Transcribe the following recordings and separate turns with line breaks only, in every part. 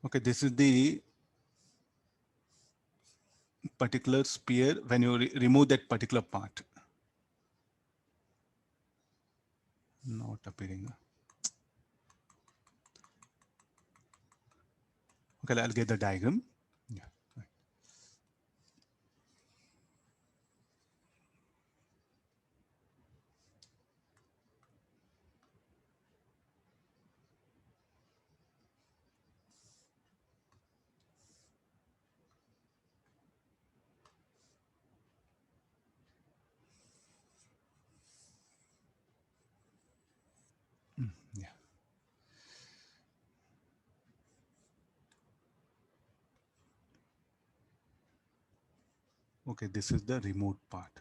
Okay, this is the particular sphere when you remove that particular part. Not appearing. Okay, I'll get the diagram. Yeah. Yeah. Okay, this is the remote part.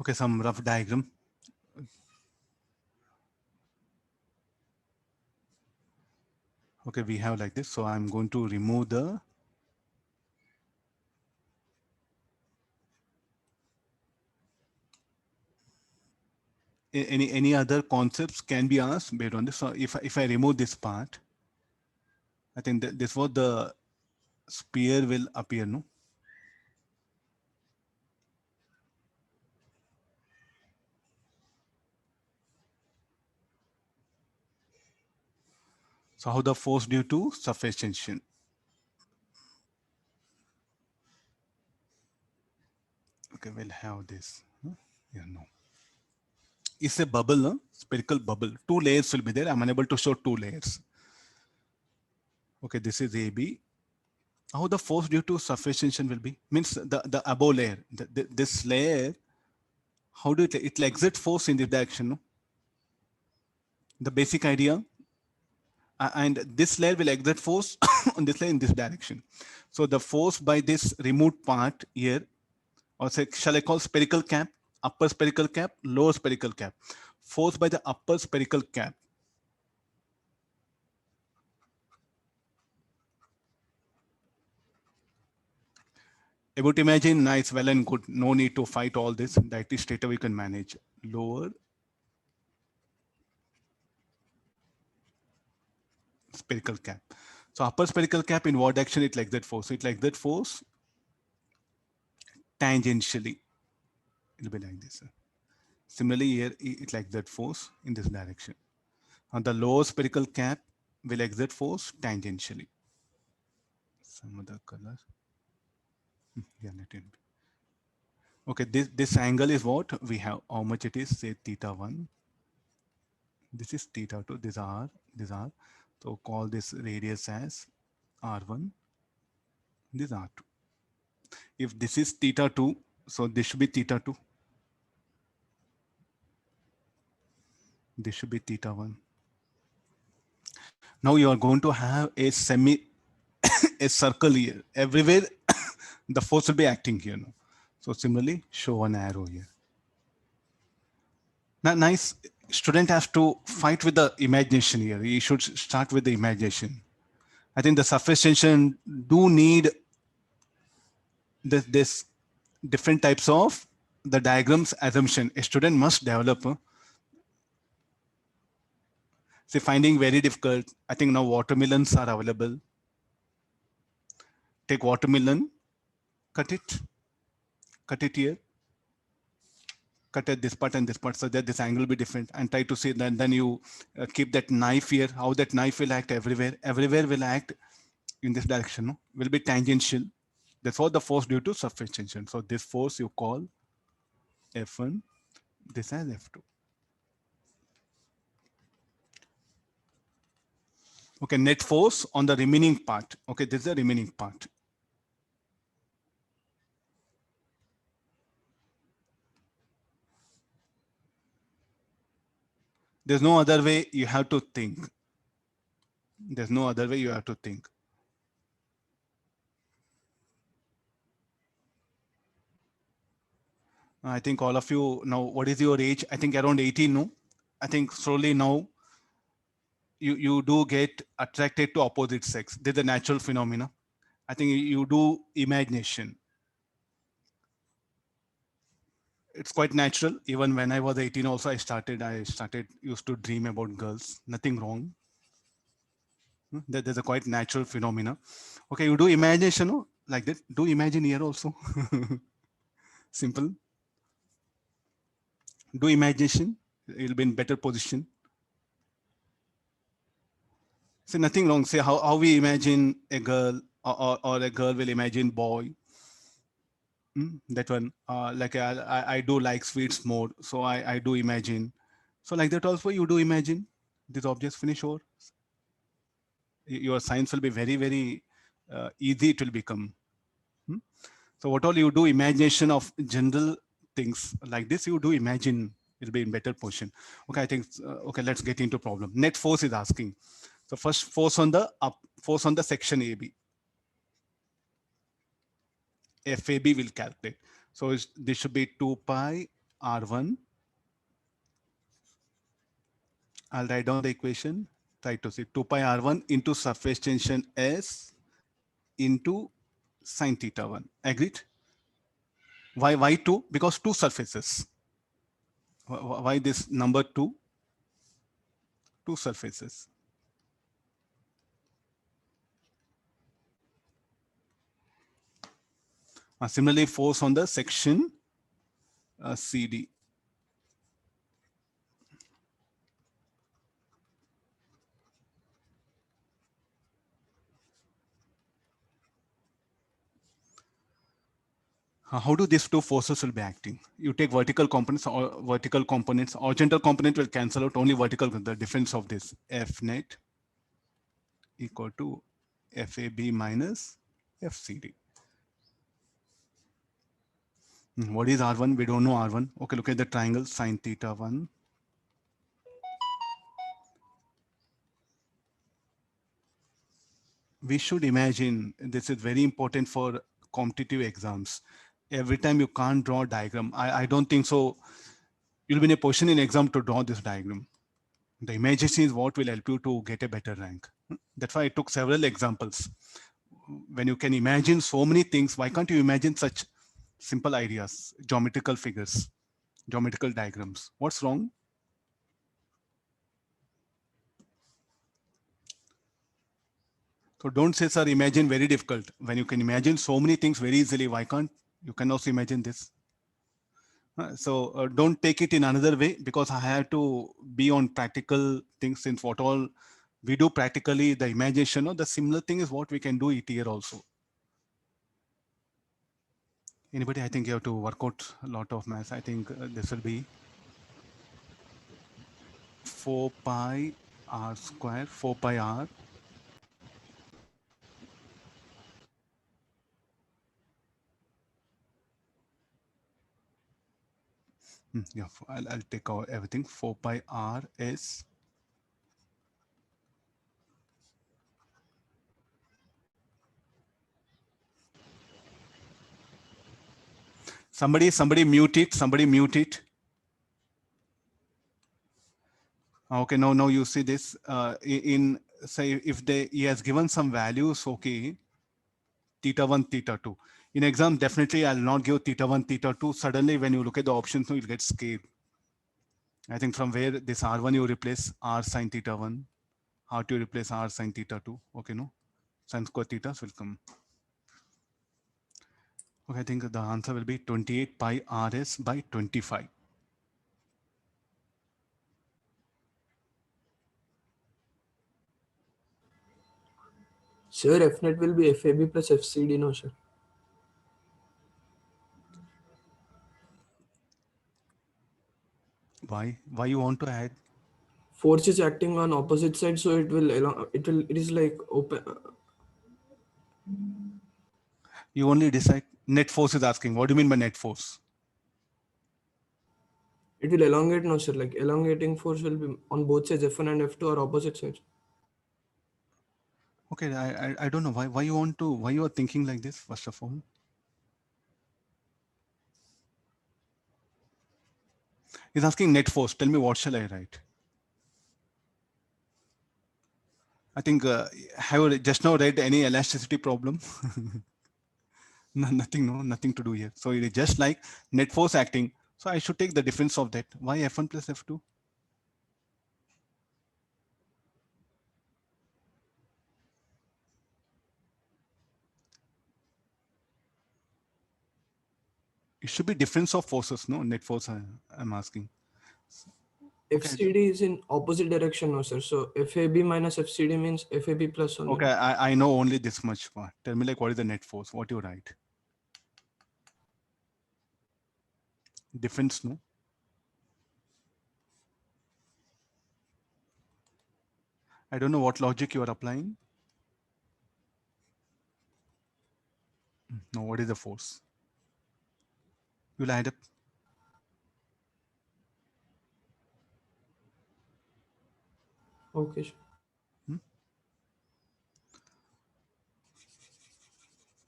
Okay, some rough diagram. Okay, we have like this. So I'm going to remove the any other concepts can be asked based on this. So if I remove this part, I think that this was the sphere will appear, no? So how the force due to surface tension. Okay, we'll have this. Huh? Yeah, no. It's a bubble, no? Spherical bubble. Two layers will be there. I'm unable to show two layers. Okay, this is AB. How the force due to surface tension will be? Means the above layer, this layer, how do it exert force in this direction, no? The basic idea. And this layer will exert force on this layer in this direction. So the force by this removed part here, or say, shall I call spherical cap, upper spherical cap, lower spherical cap. Force by the upper spherical cap. About imagine, nice, well and good. No need to fight all this. Directly straight away we can manage. Lower spherical cap. So upper spherical cap in what direction it exert force? So it exert force tangentially. It'll be like this. Similarly, here it exert force in this direction. On the lower spherical cap will exert force tangentially. Some other color. Yeah, let it be. Okay, this angle is what we have. How much it is? Say theta 1. This is theta 2. These are, these are. So call this radius as R1. This R2. If this is theta 2, so this should be theta 2. This should be theta 1. Now you are going to have a a circle here. Everywhere the force will be acting here. No? So similarly, show an arrow here. Now, nice. Student has to fight with the imagination here. He should start with the imagination. I think the surface tension do need this different types of the diagrams assumption. A student must develop. See, finding very difficult. I think now watermelons are available. Take watermelon, cut it here, cut at this part and this part so that this angle will be different, and try to see that. Then you keep that knife here, how that knife will act everywhere. Everywhere will act in this direction, no? Will be tangential. That's what the force due to surface tension. So this force you call F1, this as F2. Okay, net force on the remaining part. Okay, this is the remaining part. There's no other way you have to think. There's no other way you have to think. I think all of you now, what is your age? I think around 18, no? I think slowly now you do get attracted to opposite sex. There's a natural phenomena. I think you do imagination. It's quite natural. Even when I was 18 also, used to dream about girls. Nothing wrong. There's a quite natural phenomena. Okay, you do imagination, no? Like that. Do imagine here also. Simple. Do imagination. You'll be in better position. So nothing wrong. Say how we imagine a girl, or a girl will imagine boy. That one, like I do like sweets more, so I do imagine. So like that also you do imagine these objects finish, or your science will be very, very easy. It will become. So what all you do imagination of general things like this, you do imagine, it'll be in better position. Okay, I think, okay, let's get into problem. Net force is asking. So first force on the force on the section AB. FAB will calculate. So this should be 2 pi R1. I'll write down the equation. Try to see 2 pi R1 into surface tension S into sine theta 1. Agreed? Why 2? Because two surfaces. Why this number 2? Two surfaces. Similarly, force on the section CD. How do these two forces will be acting? You take vertical components, or vertical components, horizontal component will cancel out, only vertical, the difference of this F net equal to FAB minus FCD. What is R1? We don't know R1. Okay, look at the triangle sine theta 1. We should imagine, this is very important for competitive exams. Every time you can't draw a diagram, I don't think so you'll be in a position in exam to draw this diagram. The imagination is what will help you to get a better rank. That's why I took several examples. When you can imagine so many things, why can't you imagine such simple ideas, geometrical figures, geometrical diagrams? What's wrong? So don't say, sir, imagine very difficult. When you can imagine so many things very easily, why can't you can also imagine this? So don't take it in another way, because I have to be on practical things, since what all we do practically, the imagination or the similar thing is what we can do it here also. Anybody? I think you have to work out a lot of maths. I think this will be 4 pi r square, 4 pi r. Yeah, I'll take out everything. 4 pi r is somebody mute it. Somebody mute it. Okay, no, you see this in say if he has given some values, okay, theta 1, theta 2. In exam, definitely I'll not give theta 1, theta 2. Suddenly, when you look at the options, you'll get scared. I think from where this R1 you replace R sine theta 1, how to replace R sine theta 2. Okay, no, sine square theta will come. Okay, I think the answer will be 28 pi RS by 25.
Sir, Fnet will be FAB plus FCD, no, sir.
Why you want to add?
Force is acting on opposite side, so it is like open.
You only decide. Net force is asking. What do you mean by net force?
It will elongate, no, sir. Like elongating force will be on both sides, F1 and F2 are opposite sides.
Okay, I don't know why you are thinking like this. First of all, he's asking net force. Tell me, what shall I write? I think have you just now read any elasticity problem? Nothing, no, nothing to do here. So it is just like net force acting. So I should take the difference of that. Why F1 plus F2? It should be difference of forces, no? Net force, I'm asking. Okay.
FCD is in opposite direction, no sir. So FAB minus FCD means FAB plus only.
Okay, I know only this much. Tell me like what is the net force? What you write? Difference, no? I don't know what logic you are applying. No, what is the force? You'll add up.
Okay.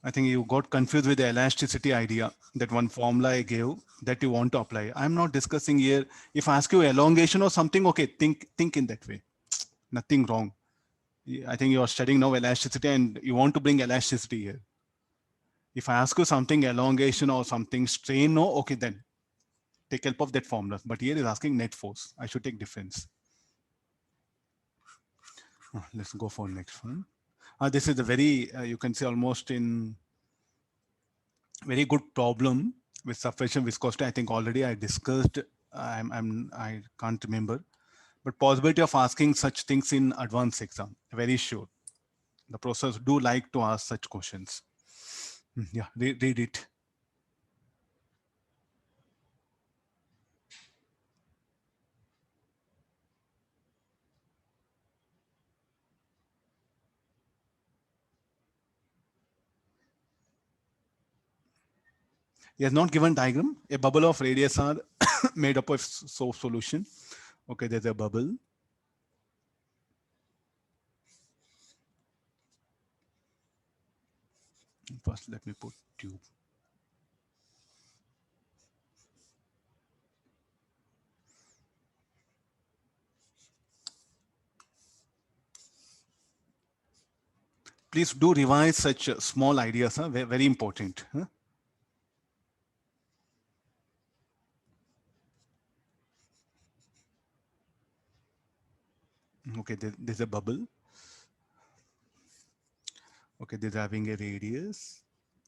I think you got confused with the elasticity idea, that one formula I gave that you want to apply. I'm not discussing here. If I ask you elongation or something, okay, think in that way. Nothing wrong. I think you are studying now elasticity and you want to bring elasticity here. If I ask you something elongation or something strain, no, okay, then take help of that formula. But here is asking net force. I should take difference. Let's go for next one. This is a very, you can say almost in very good problem with sufficient viscosity. I think already I discussed, I can't remember, but possibility of asking such things in advanced exam, very sure. The professors do like to ask such questions. Yeah, read it. He has not given diagram. A bubble of radius are made up of soap solution. Okay, there's a bubble. First, let me put tube. Please do revise such small ideas, huh? Very important. Huh? Okay, there's a bubble. Okay, there's having a radius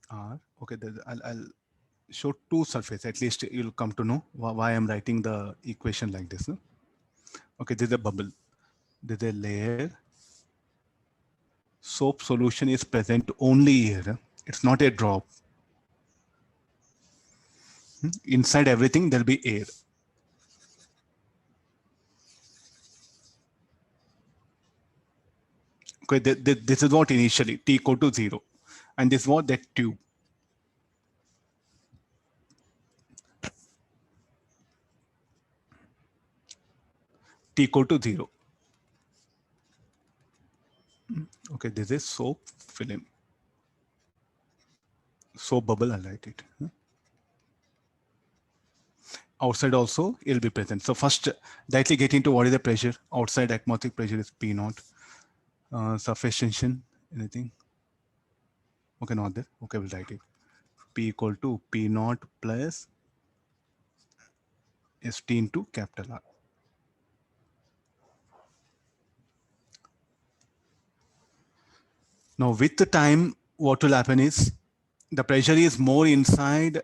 R. Okay, I'll show two surfaces. At least you'll come to know why I'm writing the equation like this. No? Okay, there's a bubble. There's a layer. Soap solution is present only here. It's not a drop. Inside everything, there'll be air. Okay, this is what initially T equal to 0. And this is what that tube. T equal to 0. Okay, this is soap film. Soap bubble, I'll write it. Outside also, it'll be present. So first, directly get into what is the pressure. Outside atmospheric pressure is P naught. Surface tension, anything? Okay, not there. Okay, we'll write it. P equal to P naught plus St into capital R. Now with the time, what will happen is the pressure is more inside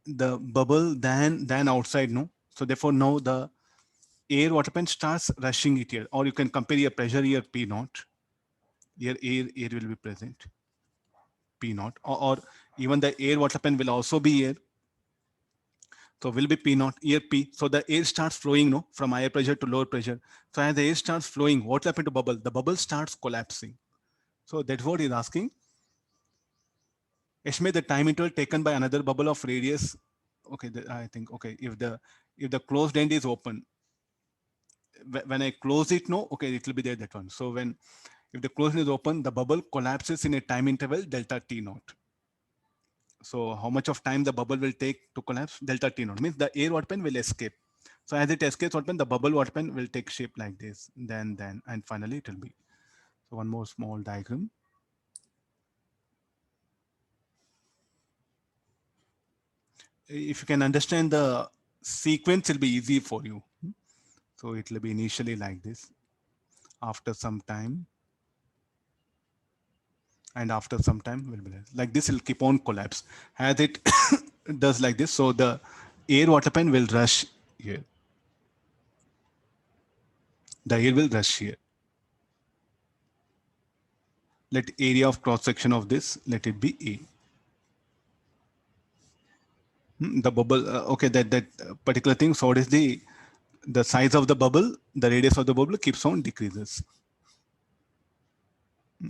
the bubble than outside, no? So therefore now the air what happens starts rushing it here, or you can compare your pressure here P naught. Here air will be present. P naught, or even the air what happen will also be air. So will be P naught, here P. So the air starts flowing, no, from higher pressure to lower pressure. So as the air starts flowing, what happens to bubble? The bubble starts collapsing. So that's what he's asking. Estimate the time interval taken by another bubble of radius. Okay, I think okay. If the closed end is open, when I close it, no, okay, it will be there that one. So if the closed end is open, the bubble collapses in a time interval delta T naught. So how much of time the bubble will take to collapse? Delta T naught means the air what pen will escape. So as it escapes what pen, the bubble what pen will take shape like this, then and finally it will be. So one more small diagram. If you can understand the sequence, it'll be easy for you. So it will be initially like this. After some time, and after some time will be like this. Will keep on collapse as it does like this. So the air water pen will rush here. The air will rush here. Let area of cross section of this, let it be A. The bubble, okay, that particular thing. So what is the size of the bubble? The radius of the bubble keeps on decreases.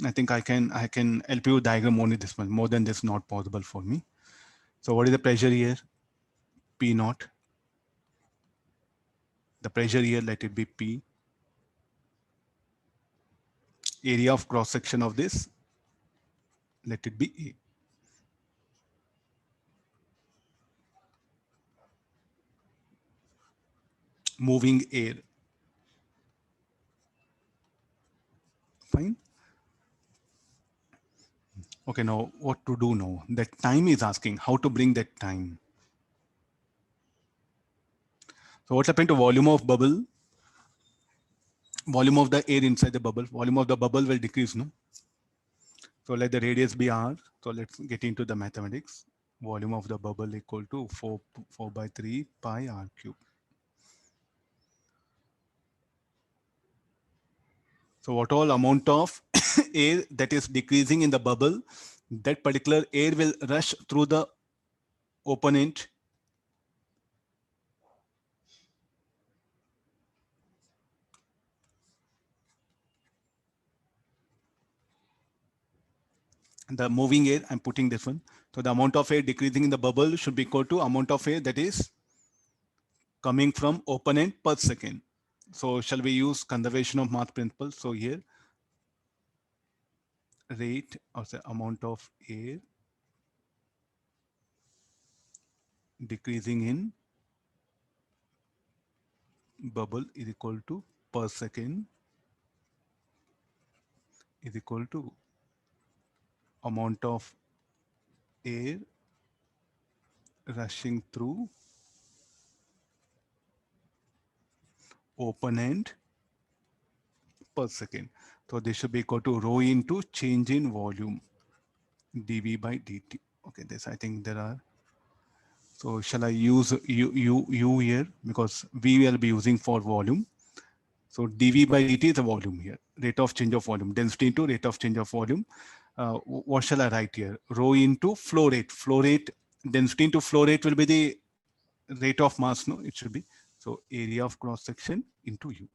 I think I can help you diagram only this one. More than this, not possible for me. So what is the pressure here? P naught. The pressure here, let it be P. Area of cross section of this, let it be A. Moving air. Fine. Okay, now what to do now? That time is asking how to bring that time. So what's happened to volume of bubble? Volume of the air inside the bubble. Volume of the bubble will decrease, no? So let the radius be R. So let's get into the mathematics. Volume of the bubble equal to 4 by 3 pi R cube. So what all amount of air that is decreasing in the bubble, that particular air will rush through the opponent. The moving air, I'm putting this one. So the amount of air decreasing in the bubble should be equal to amount of air that is coming from opponent per second. So shall we use conservation of mass principle? So here, rate or say amount of air decreasing in bubble is equal to per second is equal to amount of air rushing through open end per second. So this should be equal to rho into change in volume dV by dt. Okay, this I think there are. So shall I use U here because we will be using for volume. So dV by dt is the volume here, rate of change of volume, density into rate of change of volume. What shall I write here? Rho into flow rate. Flow rate, density into flow rate will be the rate of mass, no? It should be. So area of cross section into U.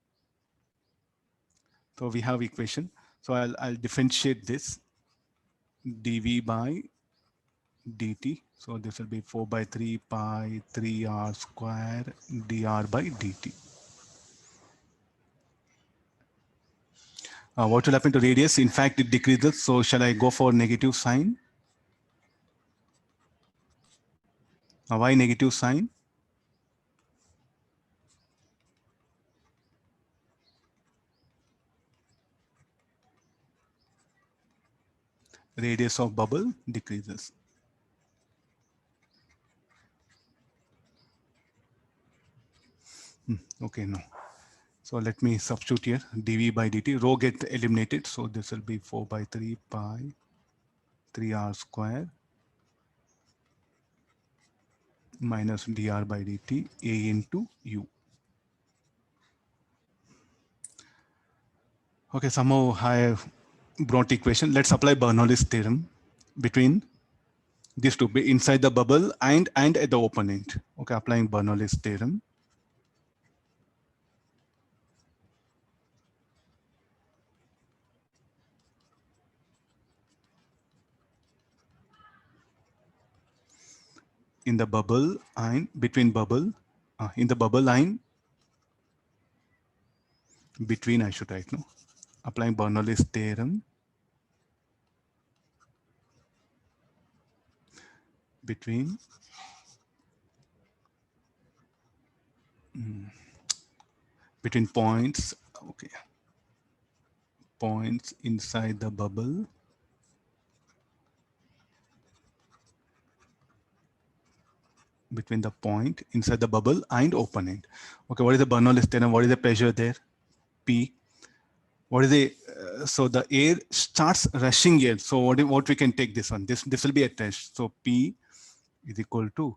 So we have equation. So I'll differentiate this dV by dt. So this will be 4 by 3 pi 3 r square dr by dt. What will happen to radius? In fact, it decreases. So shall I go for negative sign? Why negative sign? Radius of bubble decreases. Okay, no. So let me substitute here dV by dt. Rho get eliminated. So this will be 4 by 3 pi 3r square minus dr by dt A into U. Okay, somehow I have brought equation. Let's apply Bernoulli's theorem between these two, inside the bubble and at the open end. Okay, applying Bernoulli's theorem. In the bubble and between bubble, in the bubble line between, I should write, no? Applying Bernoulli's theorem between between points, okay, points inside the bubble between the point inside the bubble and opening. Okay, what is the Bernoulli's theorem? What is the pressure there? P. What is the so the air starts rushing air. So what we can take this one? This will be a test. So P is equal to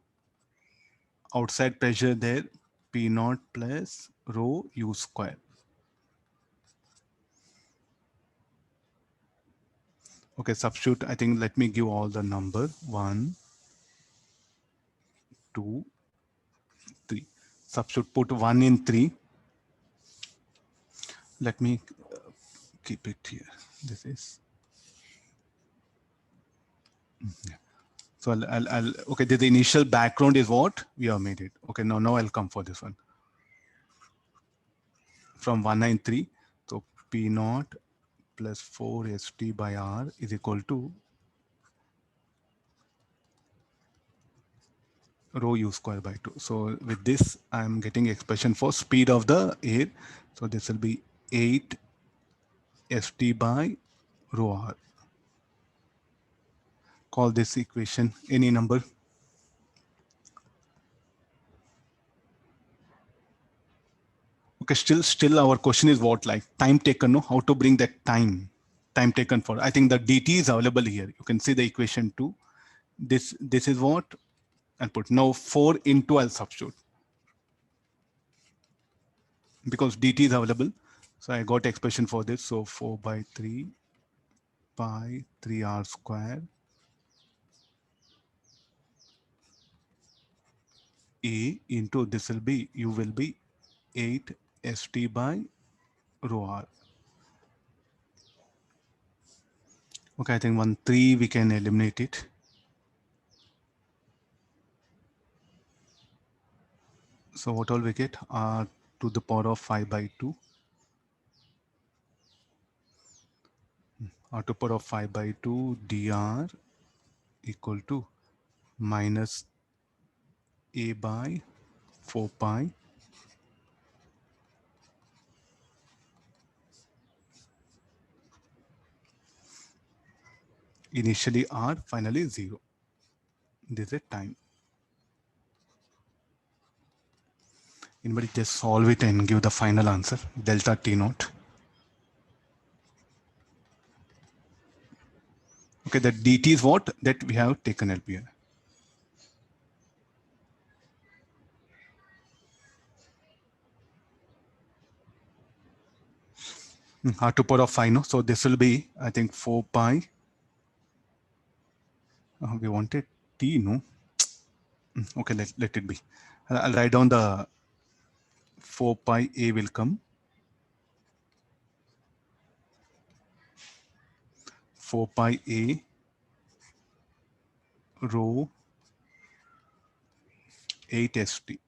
outside pressure there, P naught plus rho U square. Okay, substitute. I think let me give all the number 1, 2, 3. Substitute, put 1 in 3. Let me keep it here. This is. Yeah. So I'll okay. The initial background is what we have made it. Okay, now I'll come for this one. From 193, so P naught plus 4 ST by R is equal to rho U square by 2. So with this, I'm getting expression for speed of the air. So this will be 8 ST by rho R. Call this equation any number. Okay, still our question is what, like time taken, no? How to bring that time taken for. I think the dt is available here. You can see the equation 2. This is what I'll put. Now 4 into I'll substitute because dt is available. So I got expression for this. So 4 by 3 pi 3r square a into this will be u will be 8 st by rho r. Okay, I think 1 3 we can eliminate it. So what all we get? R to the power of 5 by 2. R to the power of 5 by 2 dr equal to minus a by 4 pi initially r, finally 0. This is time. Anybody just solve it and give the final answer, delta T naught. Okay, the dt is what that we have taken up here. R to the power of 5, no? So this will be, I think, 4 pi. We wanted T, no? Okay, let it be. I'll write down the 4 pi A will come. 4 pi A rho 8 st.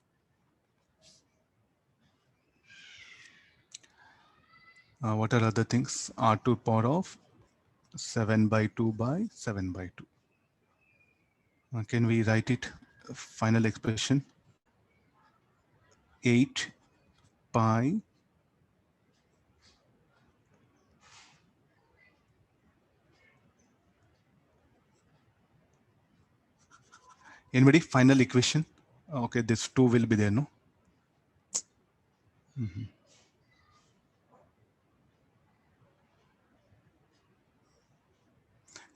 What are other things? R to the power of 7 by 2 by 7 by 2. Can we write it? Final expression 8 pi anybody final equation? Okay, this 2 will be there, no?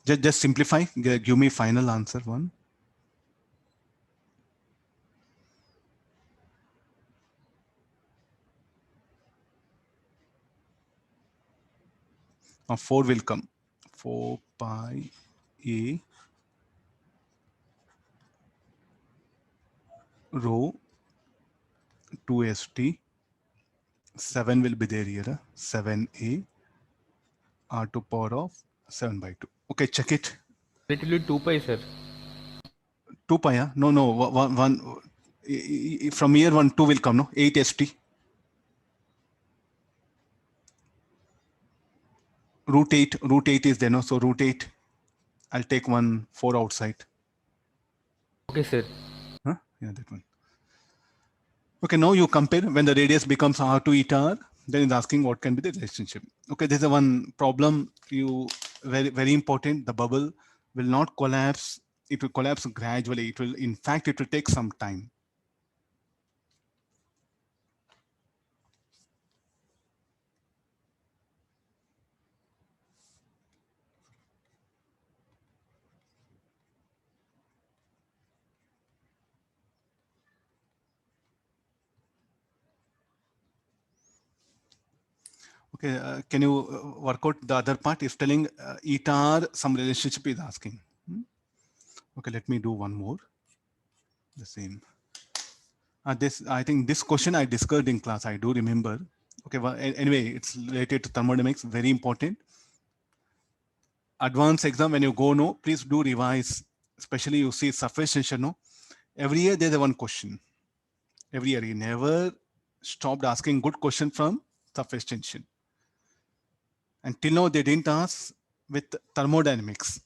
Just simplify, give me final answer 1. 4 will come. 4 pi A rho 2 st. 7 will be there here. 7a r to power of 7 by 2. Okay, check it.
It will be 2 pi, sir.
2 pi, huh? No, one from here 1, 2 will come, no? 8 st. Root 8 is there, no? So root 8, I'll take 1 4 outside.
Okay, sir.
Huh? Yeah, that one. Okay, now you compare when the radius becomes r to eta r. Then it's asking what can be the relationship. Okay, there's a one problem, very important. The bubble will not collapse. It will collapse gradually. It will, in fact, it will take some time. Okay, can you work out the other part? Is telling eta r some relationship is asking. Okay, let me do one more. The same. This, I think this question I discussed in class. I do remember. Okay, well, anyway, it's related to thermodynamics. Very important. Advanced exam, when you go, no, please do revise. Especially you see surface tension, no. Every year there's a one question. Every year you never stopped asking good question from surface tension. And till now they didn't ask with thermodynamics.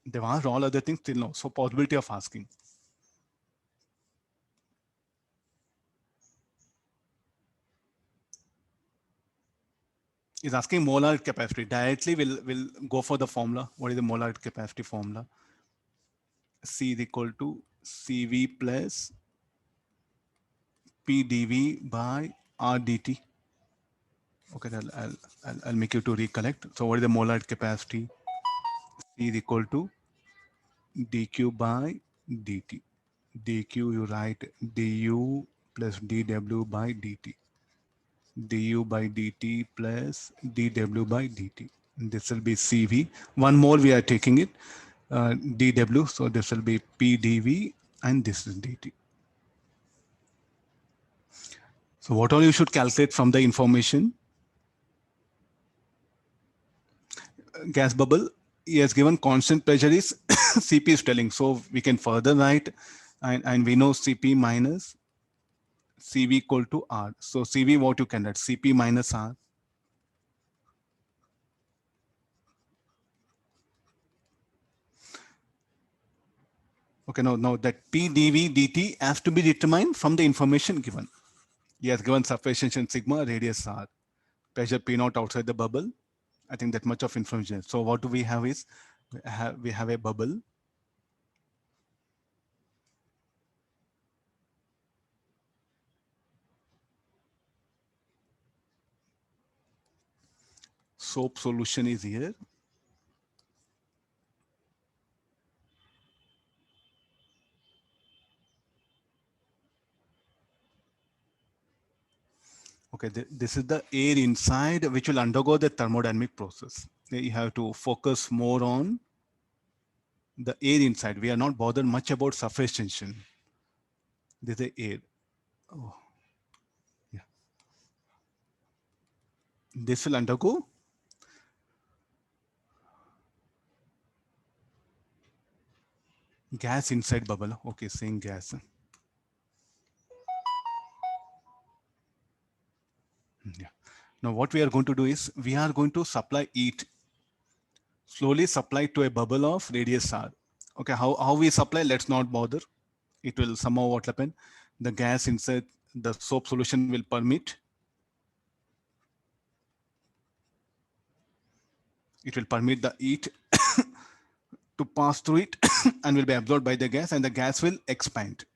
They've asked all other things till now. So possibility of asking. Is asking molar capacity. Directly we'll go for the formula. What is the molar capacity formula? C is equal to CV plus PdV by RdT. Okay, I'll make you to recollect. So what is the molar capacity? C is equal to dq by dt. dq you write du plus dw by dt. du by dt plus dw by dt. This will be CV. One more we are taking it, dw. So this will be pdv and this is dt. So what all you should calculate from the information? Gas bubble, he has given constant pressure is Cp is telling. So we can further write, and we know Cp minus Cv equal to R. So Cv, what you can write? Cp minus R. Okay, now that P dV dt has to be determined from the information given. He has given surface tension sigma, radius R, pressure P naught outside the bubble. I think that much of information. So what do we have is, we have a bubble. Soap solution is here. Okay, this is the air inside which will undergo the thermodynamic process. You have to focus more on the air inside. We are not bothered much about surface tension. This is the air. Oh, yeah. This will undergo gas inside bubble. Okay, saying gas. Yeah. Now what we are going to do is we are going to supply heat, slowly supply to a bubble of radius R. Okay, how we supply, let's not bother. It will somehow what happen, the gas inside the soap solution will permit. It will permit the heat to pass through it and will be absorbed by the gas, and the gas will expand.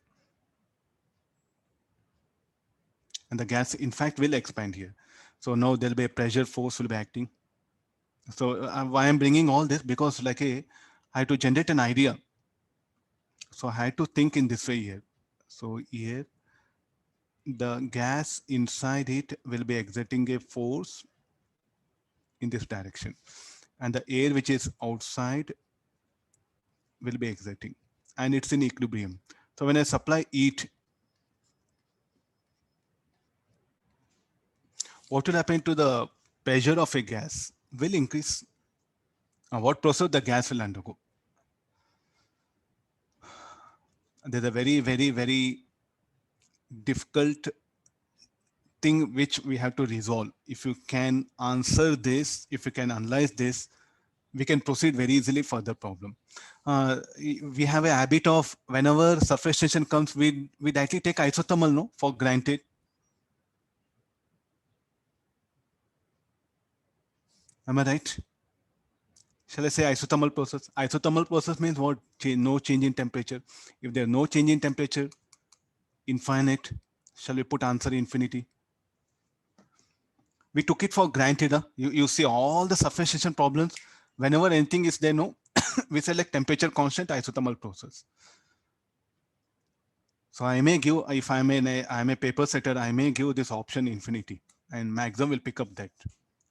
And the gas in fact will expand here. So now there'll be a pressure force will be acting. So why I'm bringing all this, because like I had to generate an idea. So I had to think in this way here. So here the gas inside it will be exerting a force in this direction, and the air which is outside will be exerting, and it's in equilibrium. So when I supply heat, what will happen to the pressure of a gas? Will increase. What process the gas will undergo? There's a very difficult thing which we have to resolve. If you can answer this, if you can analyze this, we can proceed very easily for the problem. We have a habit of whenever surface tension comes, we directly take isothermal, no, for granted. Am I right? Shall I say isothermal process? Isothermal process means what? No change in temperature. If there's no change in temperature, infinite. Shall we put answer infinity? We took it for granted. Huh? You see all the sufficiency problems. Whenever anything is there, no, we select temperature constant isothermal process. So I may give, if I'm a paper setter, I may give this option infinity, and maximum will pick up that,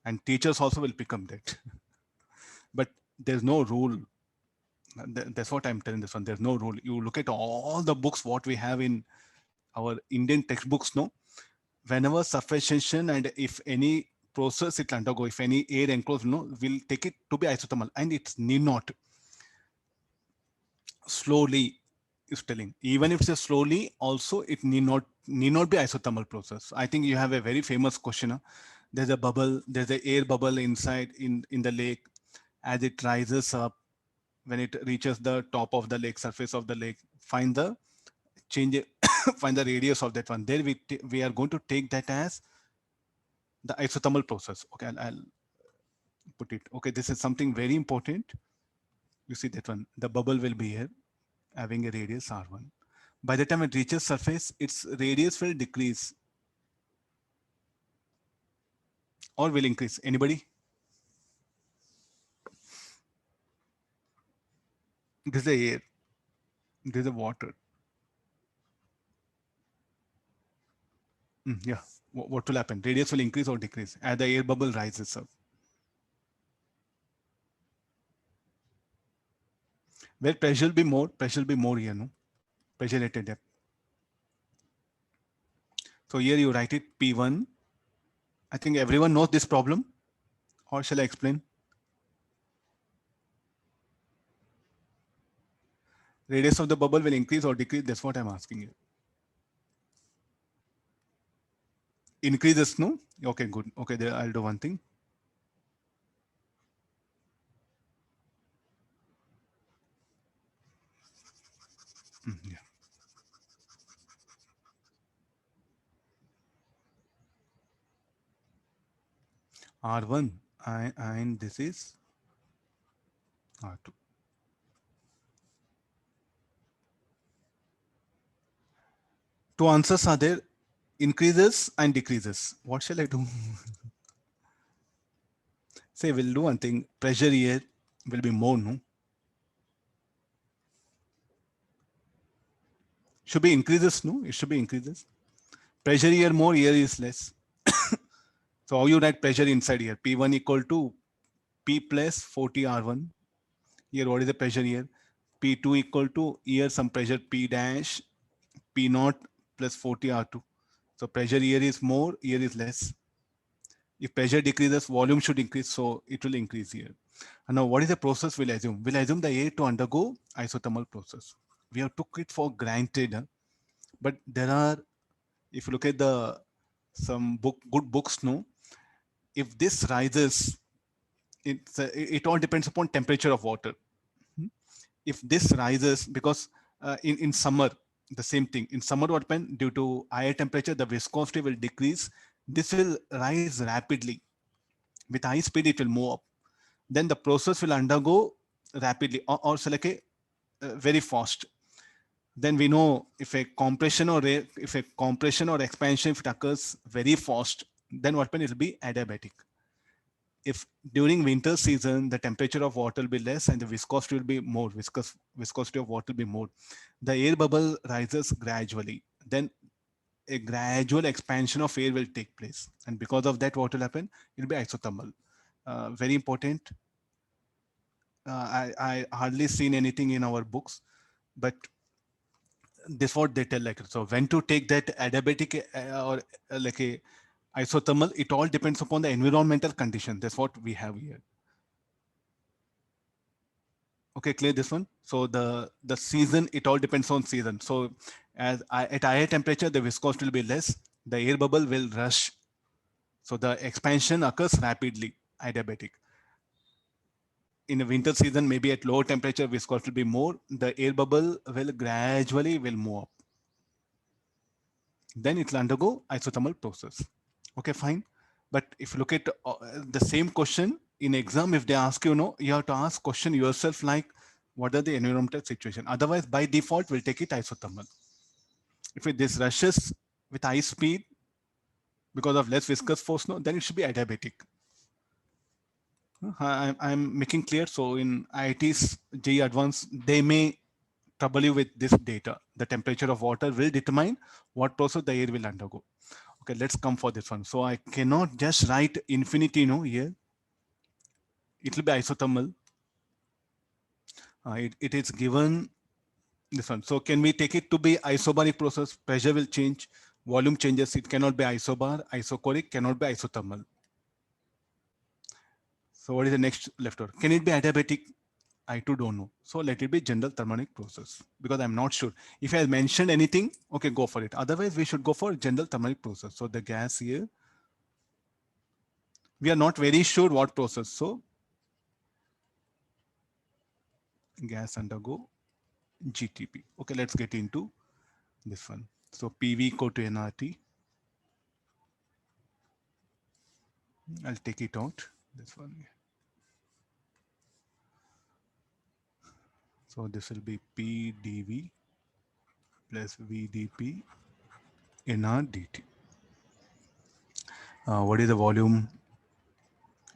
and teachers also will pick up that. But there's no rule. That's what I'm telling this one. There's no rule. You look at all the books what we have in our Indian textbooks, no. Whenever sufficiency and if any process it undergo, if any air enclosed, no, we'll take it to be isothermal, and it's need not. Slowly is telling, even if it's a slowly, also it need not be isothermal process. I think you have a very famous question. Huh? There's a bubble, there's an air bubble inside in the lake. As it rises up, when it reaches the top of the lake, surface of the lake, find the change, find the radius of that one. There we are going to take that as the isothermal process. Okay, I'll put it. Okay, this is something very important. You see that one, the bubble will be here, having a radius r1. By the time it reaches surface, its radius will decrease or will increase. Anybody? This is the air. This is the water. Yeah. What will happen? Radius will increase or decrease as the air bubble rises up. Where pressure will be more here, no? Pressure at a depth. So here you write it P1. I think everyone knows this problem, or shall I explain? Radius of the bubble will increase or decrease. That's what I'm asking you. Increases, no? Okay, good. Okay, there I'll do one thing. Yeah. R1 and this is R2. Two answers are there, increases and decreases. What shall I do? Say we'll do one thing, pressure here will be more, no? Should be increases, no? It should be increases. Pressure here more, here is less. So how you write pressure inside here? P1 equal to P plus 40 R1. Here what is the pressure here? P2 equal to here some pressure P dash P naught plus 40 R2. So pressure here is more, here is less. If pressure decreases, volume should increase, so it will increase here. And now what is the process we'll assume? We'll assume the air to undergo isothermal process. We have took it for granted, but there are, if you look at the some good books, no, if this rises, it all depends upon temperature of water. If this rises, because in summer, the same thing. In summer, what happens? Due to higher temperature, the viscosity will decrease. This will rise rapidly. With high speed, it will move up. Then the process will undergo rapidly, or so like very fast. Then we know if a compression or expansion, if it occurs very fast, then what happens? It will be adiabatic. If during winter season, the temperature of water will be less and the viscosity will be more, viscosity of water will be more, the air bubble rises gradually. Then a gradual expansion of air will take place. And because of that, what will happen? It will be isothermal. Very important. I hardly seen anything in our books, but this what they tell, like, so when to take that adiabatic or like a isothermal, it all depends upon the environmental condition. That's what we have here. Okay, clear this one. So the season, it all depends on season. So at higher temperature, the viscosity will be less, the air bubble will rush. So the expansion occurs rapidly, adiabatic. In a winter season, maybe at lower temperature, viscosity will be more, the air bubble will gradually move up. Then it will undergo isothermal process. Okay, fine. But if you look at the same question, in exam, if they ask you, no, you have to ask question yourself like, what are the environmental situation? Otherwise, by default, we'll take it isothermal. If this rushes with high speed because of less viscous force, no, then it should be adiabatic. I'm making clear. So in IIT's JEE Advanced, they may trouble you with this data. The temperature of water will determine what process the air will undergo. Okay, let's come for this one. So I cannot just write infinity, no, here. It will be isothermal. It is given this one. So can we take it to be isobaric process? Pressure will change, volume changes. It cannot be isobar, isochoric, cannot be isothermal. So what is the next left over? Can it be adiabatic? I too don't know. So let it be general thermodynamic process because I'm not sure. If I mentioned anything, okay, go for it. Otherwise, we should go for general thermodynamic process. So the gas here, we are not very sure what process. So gas undergo GTP. Okay, let's get into this one. So PV equal to nRT. I'll take it out. This one. So this will be P dV plus VdP nRdt. What is the volume?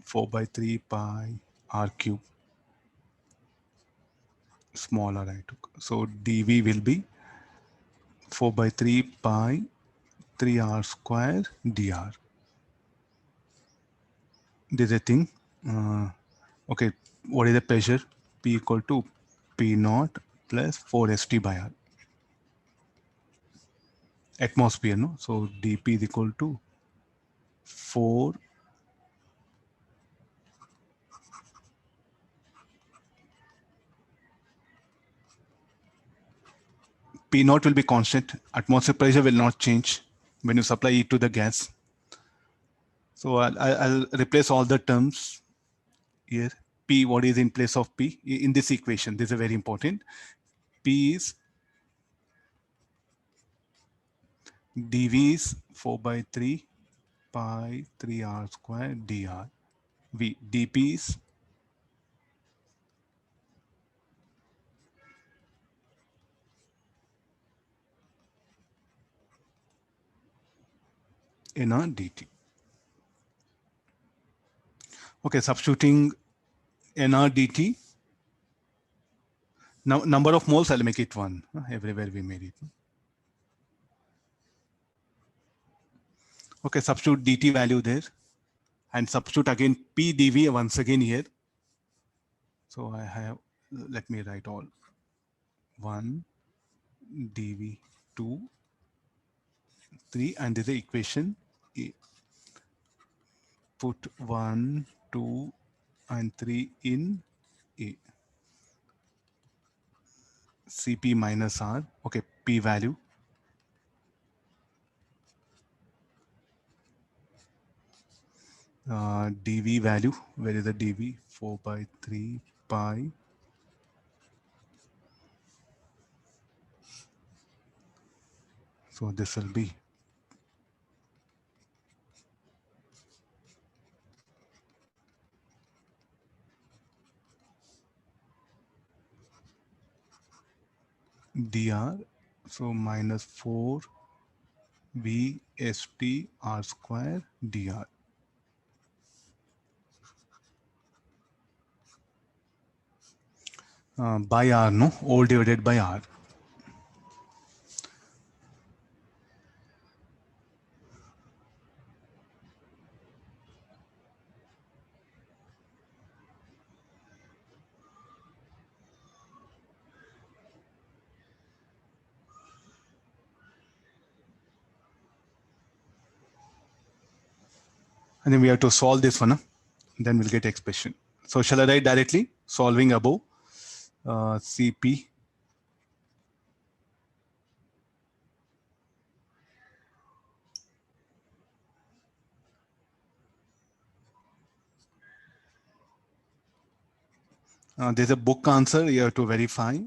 4 by 3 pi r cube. Smaller I took. So dV will be 4 by 3 pi 3r square dr. This is a thing. Okay, what is the pressure? P equal to P naught plus 4 st by r. Atmosphere, no? So dP is equal to 4 P naught will be constant. Atmosphere pressure will not change when you supply it to the gas. So I'll replace all the terms here. P, what is in place of P in this equation? This is very important. P is dV is 4 by 3 pi 3r square dr. V, dP is nr dt. Okay, substituting nr dt. Now number of moles, I'll make it 1. Everywhere we made it. Okay, substitute dt value there and substitute again P dV once again here. So I have, let me write all 1 dV 2 3 and this is the equation. Put 1 2 and 3 in A. Cp minus R. Okay, P value. dV value. Where is the dV? 4 by 3 pi. So this will be dr. So minus 4 V st r square dr. By r, no? All divided by r. And then we have to solve this one. Then we'll get expression. So shall I write directly? Solving above Cp. There's a book answer you have to verify.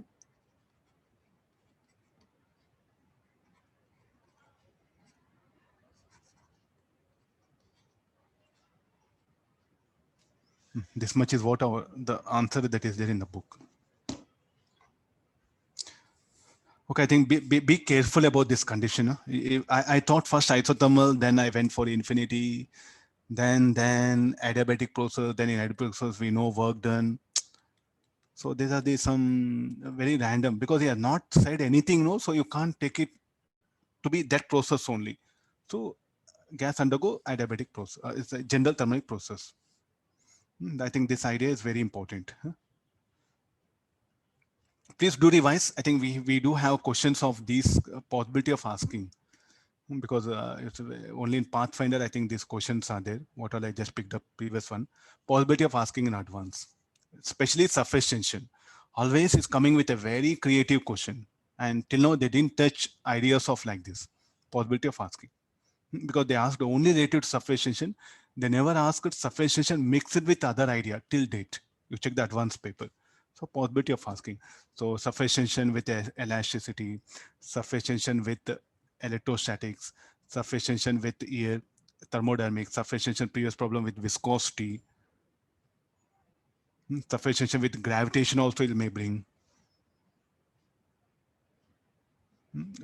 This much is what the answer that is there in the book. Okay, I think be careful about this condition. I thought first isothermal, then I went for infinity, then adiabatic process, then in adiabatic process we know work done. So these are some very random because he has not said anything, no. So you can't take it to be that process only. So gas undergo adiabatic process. It's a general thermodynamic process. I think this idea is very important. Please do revise. I think we do have questions of these possibility of asking because it's only in Pathfinder. I think these questions are there. What all I just picked up previous one. Possibility of asking in advance, especially surface tension. Always is coming with a very creative question. And till now they didn't touch ideas of like this possibility of asking because they asked only related to surface tension. They never asked surface tension mixed with other idea till date. You check the advanced paper. So possibility of asking. So surface tension with elasticity, surface tension with electrostatics, surface tension with air, thermodynamics, surface tension previous problem with viscosity, surface tension with gravitation also it may bring.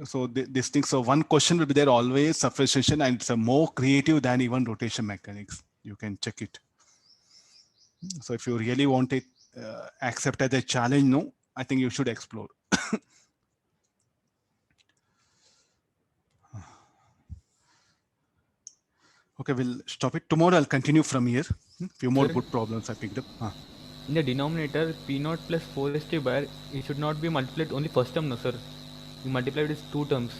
So these things. So one question will be there always surface tension, and it's more creative than even rotation mechanics. You can check it. So if you really want it, accept as a challenge, no, I think you should explore. Okay, we'll stop it. Tomorrow I'll continue from here. Few more good problems I picked up.
In the denominator, P0 plus 4st bar, it should not be multiplied only first term, no sir. You multiply it as 2 terms.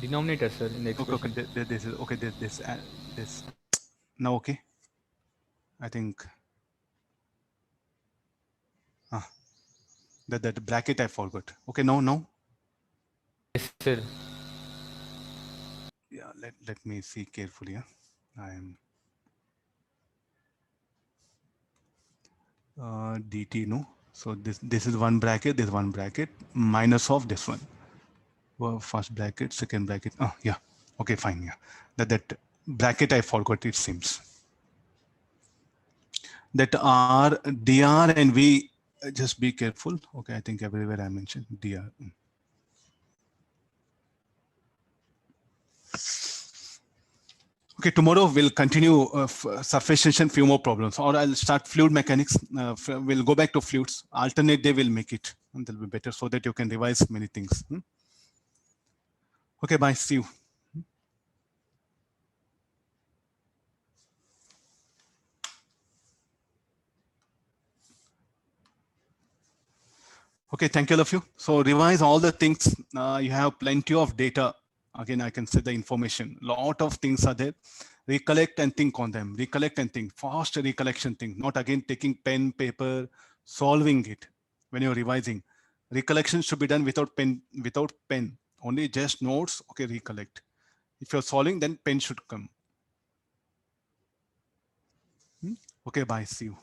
Denominator, sir, in the expression.
Okay, this is okay. This now okay. I think that bracket I forgot. Okay, no.
Yes, sir.
Yeah, let me see carefully. I am dt, no. So this is one bracket, this one bracket minus of this one. Well, first bracket, second bracket. Oh yeah. Okay, fine. Yeah, that bracket I forgot. It seems that R, dr, and V. Just be careful. Okay, I think everywhere I mentioned dr. Okay, tomorrow we'll continue surface tension, few more problems, or I'll start fluid mechanics. We'll go back to fluids. Alternate day we'll make it, and that'll be better so that you can revise many things. Okay, bye. See you. Okay, thank you all of you. So revise all the things. You have plenty of data. Again, I can say the information. Lot of things are there. Recollect and think on them. Recollect and think. Fast recollection thing. Not again taking pen, paper, solving it when you're revising. Recollection should be done without pen. Only just notes. Okay, recollect. If you're solving, then pen should come. Okay, bye. See you.